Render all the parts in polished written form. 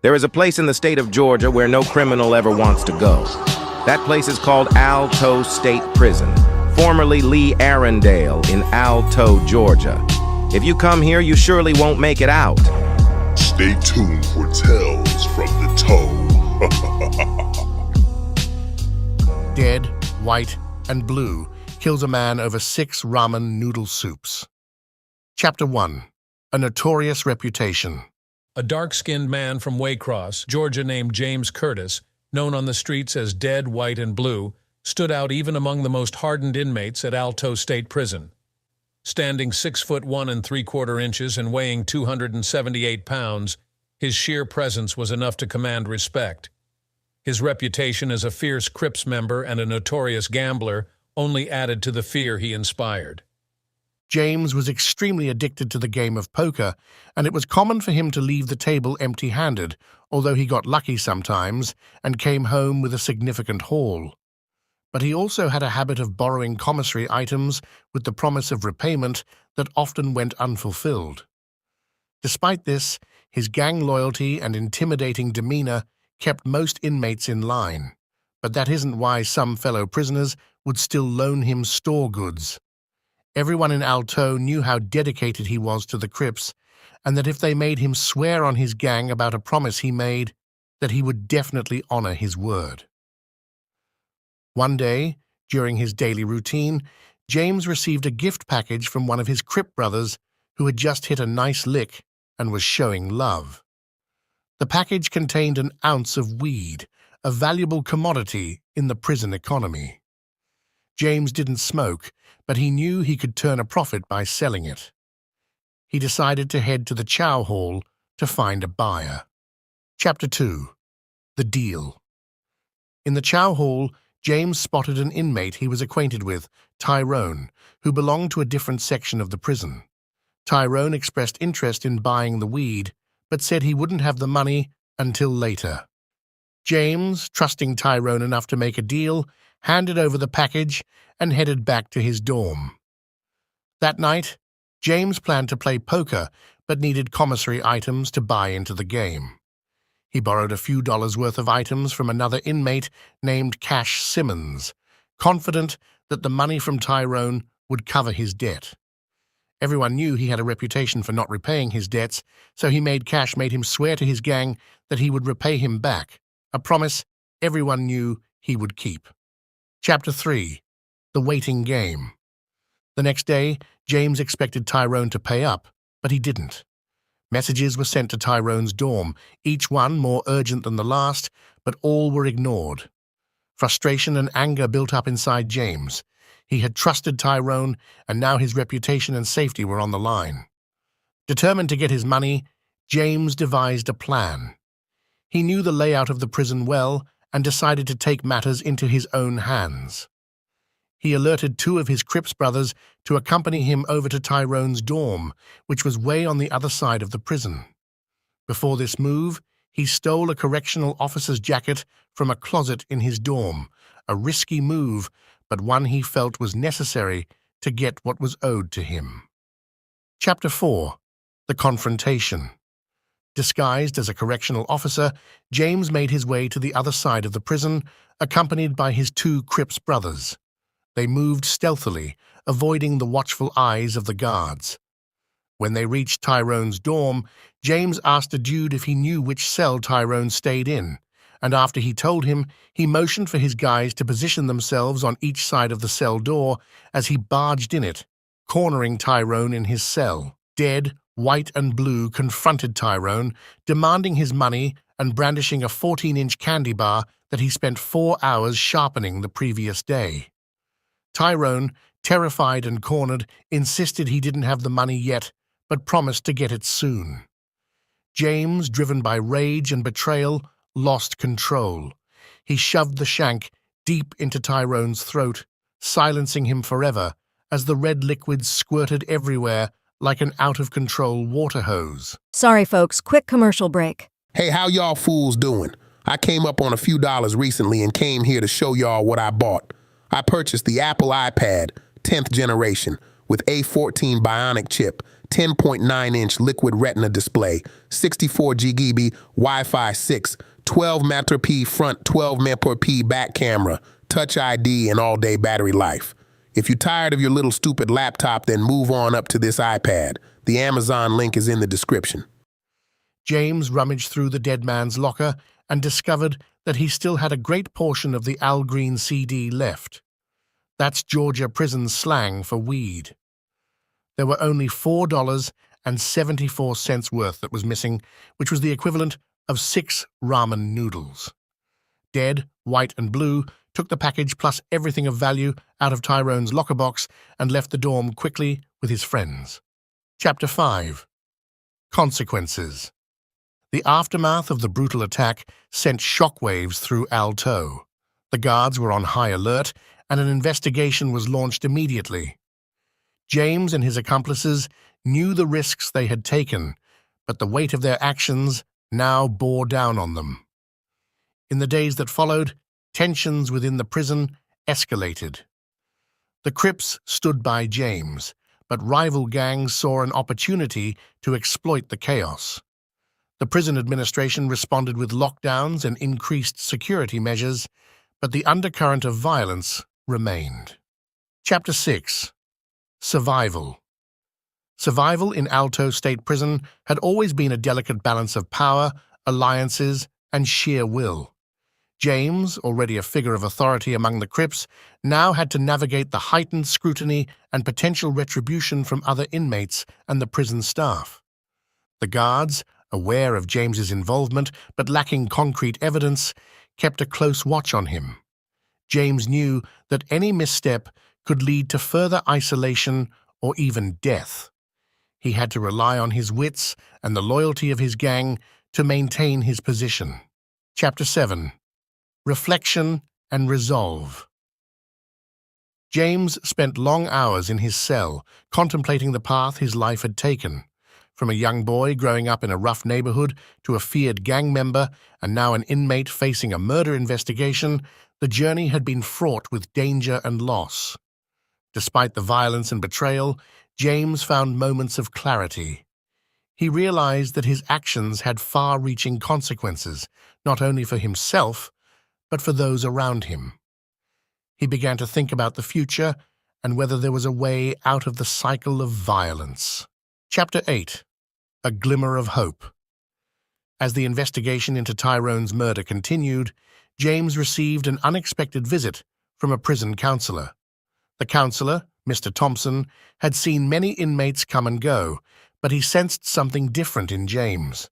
There is a place in the state of Georgia where no criminal ever wants to go. That place is called Alto State Prison, formerly Lee Arrendale in Alto, Georgia. If you come here, you surely won't make it out. Stay tuned for Tales from the Toe. Dead, White, and Blue kills a man over 6 ramen noodle soups. Chapter 1. A Notorious Reputation. A dark-skinned man from Waycross, Georgia named James Curtis, known on the streets as Dead, White, and Blue, stood out even among the most hardened inmates at Alto State Prison. Standing 6'1" 3/4 inches and weighing 278 pounds, his sheer presence was enough to command respect. His reputation as a fierce Crips member and a notorious gambler only added to the fear he inspired. James was extremely addicted to the game of poker, and it was common for him to leave the table empty-handed, although he got lucky sometimes and came home with a significant haul. But he also had a habit of borrowing commissary items with the promise of repayment that often went unfulfilled. Despite this, his gang loyalty and intimidating demeanor kept most inmates in line, but that isn't why some fellow prisoners would still loan him store goods. Everyone in Alto knew how dedicated he was to the Crips, and that if they made him swear on his gang about a promise he made, that he would definitely honor his word. One day, during his daily routine, James received a gift package from one of his Crip brothers who had just hit a nice lick and was showing love. The package contained an ounce of weed, a valuable commodity in the prison economy. James didn't smoke, but he knew he could turn a profit by selling it. He decided to head to the chow hall to find a buyer. Chapter 2. The Deal. In the chow hall, James spotted an inmate he was acquainted with, Tyrone, who belonged to a different section of the prison. Tyrone expressed interest in buying the weed, but said he wouldn't have the money until later. James, trusting Tyrone enough to make a deal, handed over the package and headed back to his dorm. That night, James planned to play poker, but needed commissary items to buy into the game. He borrowed a few dollars worth of items from another inmate named Cash Simmons, confident that the money from Tyrone would cover his debt. Everyone knew he had a reputation for not repaying his debts, so Cash made him swear to his gang that he would repay him back, a promise everyone knew he would keep. Chapter 3. The Waiting Game. The next day, James expected Tyrone to pay up, but he didn't. Messages were sent to Tyrone's dorm, each one more urgent than the last, but all were ignored. Frustration and anger built up inside James. He had trusted Tyrone, and now his reputation and safety were on the line. Determined to get his money, James devised a plan. He knew the layout of the prison well and decided to take matters into his own hands. He alerted 2 of his Crips brothers to accompany him over to Tyrone's dorm, which was way on the other side of the prison. Before this move, he stole a correctional officer's jacket from a closet in his dorm, a risky move, but one he felt was necessary to get what was owed to him. Chapter 4. The Confrontation. Disguised as a correctional officer, James made his way to the other side of the prison, accompanied by his 2 Crips brothers. They moved stealthily, avoiding the watchful eyes of the guards. When they reached Tyrone's dorm, James asked a dude if he knew which cell Tyrone stayed in, and after he told him, he motioned for his guys to position themselves on each side of the cell door as he barged in it, cornering Tyrone in his cell. Dead, White, and Blue confronted Tyrone, demanding his money and brandishing a 14-inch candy bar that he spent 4 hours sharpening the previous day. Tyrone, terrified and cornered, insisted he didn't have the money yet, but promised to get it soon. James, driven by rage and betrayal, lost control. He shoved the shank deep into Tyrone's throat, silencing him forever as the red liquid squirted everywhere like an out-of-control water hose. Sorry, folks, quick commercial break. Hey, how y'all fools doing? I came up on a few dollars recently and came here to show y'all what I bought. I purchased the Apple iPad, 10th generation, with A14 Bionic chip, 10.9-inch liquid retina display, 64 GB Wi-Fi 6, 12 MP front, 12 MP back camera, Touch ID, and all-day battery life. If you're tired of your little stupid laptop, then move on up to this iPad. The Amazon link is in the description. James rummaged through the dead man's locker and discovered that he still had a great portion of the Al Green CD left. That's Georgia prison slang for weed. There were only $4.74 worth that was missing, which was the equivalent of 6 ramen noodles. Dead, White, and Blue took the package plus everything of value out of Tyrone's locker box and left the dorm quickly with his friends. Chapter 5. Consequences. The aftermath of the brutal attack sent shockwaves through Alto. The guards were on high alert, and an investigation was launched immediately. James and his accomplices knew the risks they had taken, but the weight of their actions now bore down on them. In the days that followed, tensions within the prison escalated. The Crips stood by James, but rival gangs saw an opportunity to exploit the chaos. The prison administration responded with lockdowns and increased security measures, but the undercurrent of violence remained. Chapter 6. Survival. Survival in Alto State Prison had always been a delicate balance of power, alliances, and sheer will. James, already a figure of authority among the Crips, now had to navigate the heightened scrutiny and potential retribution from other inmates and the prison staff. The guards, aware of James's involvement but lacking concrete evidence, kept a close watch on him. James knew that any misstep could lead to further isolation or even death. He had to rely on his wits and the loyalty of his gang to maintain his position. Chapter 7. Reflection and Resolve. James spent long hours in his cell, contemplating the path his life had taken. From a young boy growing up in a rough neighborhood to a feared gang member and now an inmate facing a murder investigation, the journey had been fraught with danger and loss. Despite the violence and betrayal, James found moments of clarity. He realized that his actions had far-reaching consequences, not only for himself, but for those around him. He began to think about the future and whether there was a way out of the cycle of violence. Chapter 8. A Glimmer of Hope. As the investigation into Tyrone's murder continued, James received an unexpected visit from a prison counselor. The counselor, Mr. Thompson, had seen many inmates come and go, but he sensed something different in James.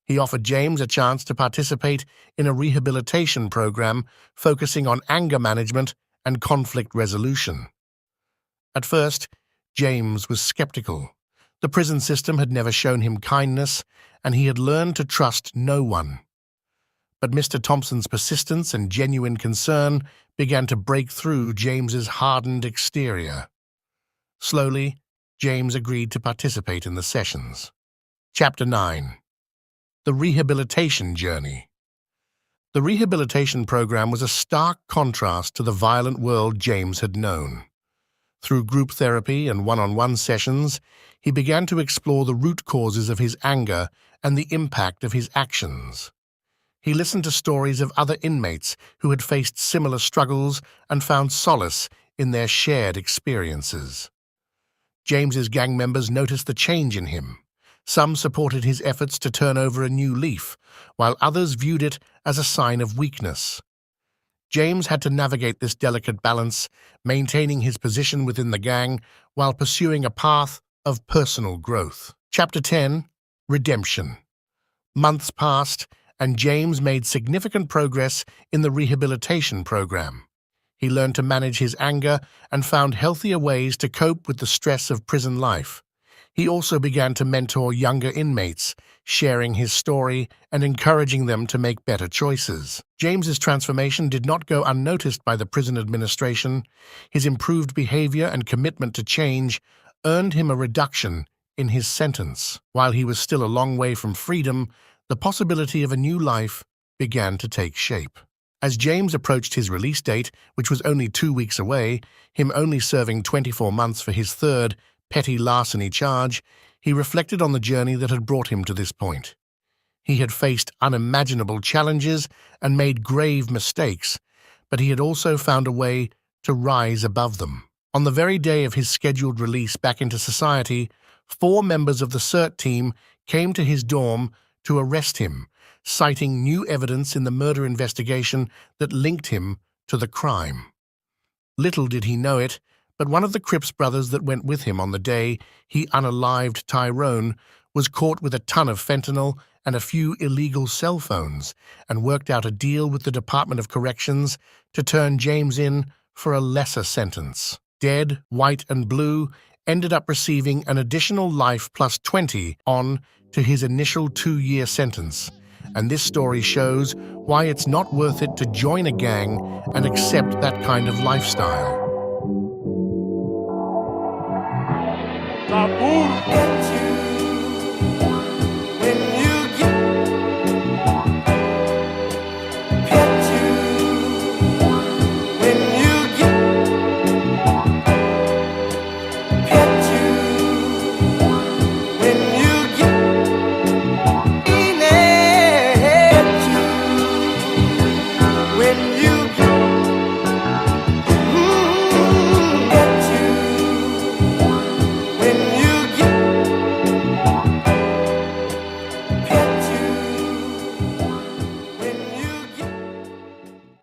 He offered James a chance to participate in a rehabilitation program focusing on anger management and conflict resolution. At first, James was skeptical. The prison system had never shown him kindness, and he had learned to trust no one. But Mr. Thompson's persistence and genuine concern began to break through James's hardened exterior. Slowly, James agreed to participate in the sessions. Chapter 9. The Rehabilitation Journey. The rehabilitation program was a stark contrast to the violent world James had known. Through group therapy and one-on-one sessions, he began to explore the root causes of his anger and the impact of his actions. He listened to stories of other inmates who had faced similar struggles and found solace in their shared experiences. James's gang members noticed the change in him. Some supported his efforts to turn over a new leaf, while others viewed it as a sign of weakness. James had to navigate this delicate balance, maintaining his position within the gang while pursuing a path of personal growth. Chapter 10. Redemption. Months passed, and James made significant progress in the rehabilitation program. He learned to manage his anger and found healthier ways to cope with the stress of prison life. He also began to mentor younger inmates, sharing his story and encouraging them to make better choices. James's transformation did not go unnoticed by the prison administration. His improved behavior and commitment to change earned him a reduction in his sentence. While he was still a long way from freedom, the possibility of a new life began to take shape. As James approached his release date, which was only 2 weeks away, him only serving 24 months for his third, petty larceny charge, he reflected on the journey that had brought him to this point. He had faced unimaginable challenges and made grave mistakes, but he had also found a way to rise above them. On the very day of his scheduled release back into society, 4 members of the CERT team came to his dorm to arrest him, citing new evidence in the murder investigation that linked him to the crime. Little did he know it, but one of the Crip's brothers that went with him on the day he unalived Tyrone was caught with a ton of fentanyl and a few illegal cell phones and worked out a deal with the Department of Corrections to turn James in for a lesser sentence. Dead, White, and Blue ended up receiving an additional life plus 20 on to his initial 2-year sentence. And this story shows why it's not worth it to join a gang and accept that kind of lifestyle. Sabur.